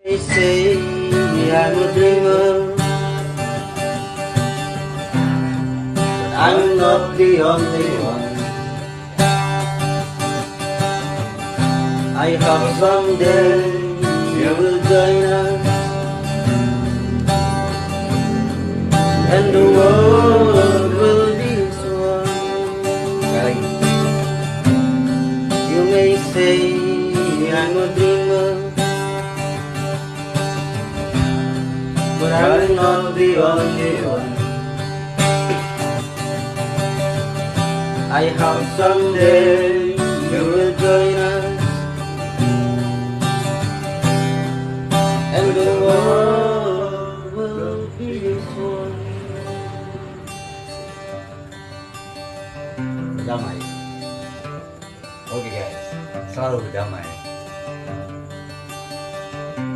They say I'm a dreamer, but I'm not the only one. I hope someday you will join us, and the world will be one. You may say I'm a dreamer, but I'm not the only one. I hope someday you will join us, and the world will be one. Damai. Oke guys, selalu damai.